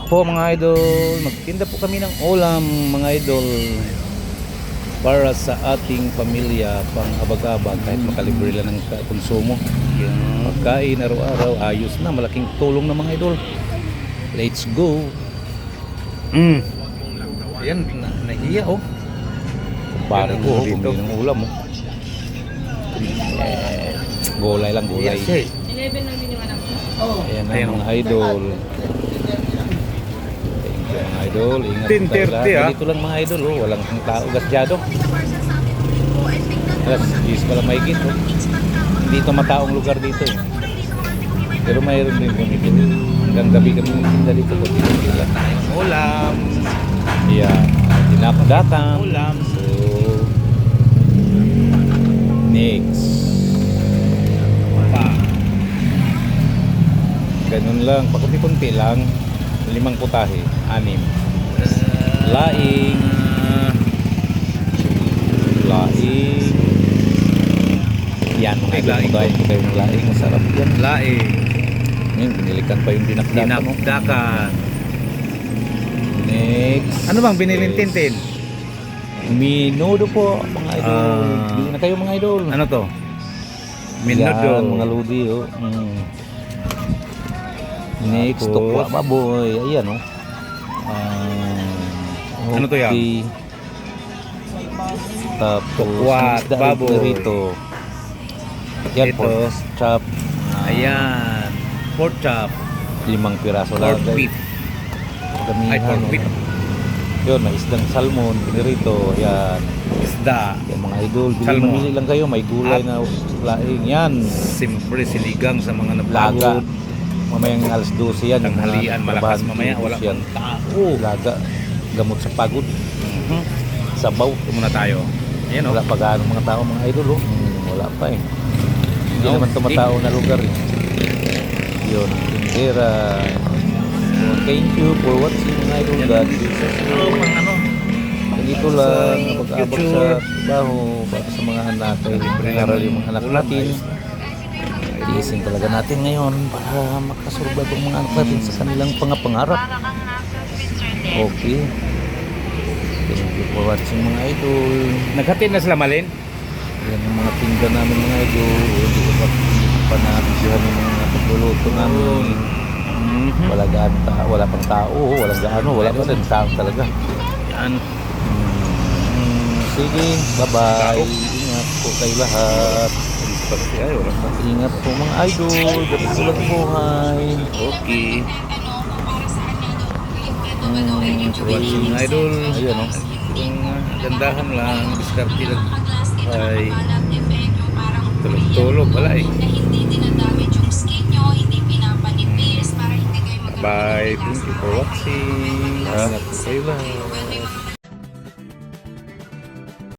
Po mga idol, magtinda po kami ng ulam mga idol para sa ating pamilya, pang abag-abag kahit makalibre lang ng konsumo. Pagkain araw-araw, ayos na, malaking tulong na mga idol. Let's go. Ayan, nahiya oh. Parang ko, dito ng ulam oh. Gulay lang, gulay. 11 lang din yung anak ko. Ayan ang mga idol. Mga idol, ingat 10:30 dito lang mga idol, oh, walang tao gasyado. Yes, is pala mahigit oh. Dito mataong lugar dito eh. Pero mayroon din kami dito. Hanggang gabi kami magtinda dito po. Dito lang tayong ulam. Ayan, dinapdatan. Ulam. So, next. Ganun lang, pakunti-kunti lang. 5 putahe, 6. Laing. Yan mga idol, kain ko kayong laing, masarap yan. Laing. Ngayon, binilikan pa yung dinakdakan. Dinakdakan. Next. Ano bang binilin Tintin? Minudo po mga idol. Bili na kayo mga idol. Ano to? Minudo. Minudo. Mga ludi oh. Next, Tapos, tukwa baboy. Ayan oh. Ano to yan? Okay. Tapos, Tukwa, isda baboy. rito. Yan Ito. po. Chop. Ayan. Pork chop. 5 piraso Pork lang. beef. Damihan, Ay, pork oh. beef. Yun, may isdang salmon. Pinirito. Ayan. Isda. Yan mga idol. Salmon. Mamili lang kayo. May gulay na laing. Yan. Siyempre sinigang sa mga Laga. napagod. Mamayang alas 12 yan. yung mga Tanghalian, malakas trabahan mamaya. dito, Wala yan. pang tao. Laga. Gamot sa pagod. Sabaw. Ito muna tayo. Ayan o. Wala pa gaano mga tao mga idol oh. Wala pa eh. Hindi No, naman tumatao na lugar eh. Yun. Tindera. So, thank you for watching mga idol. God bless you. Pang ano? Ganito lang. Sa Pag-abot sa future. trabaho. Para sa mga anak. Ay aral yung mga anak natin. Tiisin talaga natin ngayon para makasurvive ang mga anak natin sa kanilang pangarap. Okay. Thank you for watching mga idol. Naghatid na sila Malin? Yan ang mga tinda namin mga idol. Hindi ko pa nabisyohan yung mga pagluluto namin. Wala gaano wala pang tao. Wala gaano. Wala pa rin tao talaga. Yan. Sige. Bye-bye. Ingat po kayo lahat. Ay, wala pa. Ingat po mga idol. Ganito lang buhay. Okay. Okay. Watching idol. Ayan o. Yung gandahan lang. Diskarte lang. Ay. Tulog-tulog. Wala eh. Bye. Thank you for watching. Ingat po kayo lahat.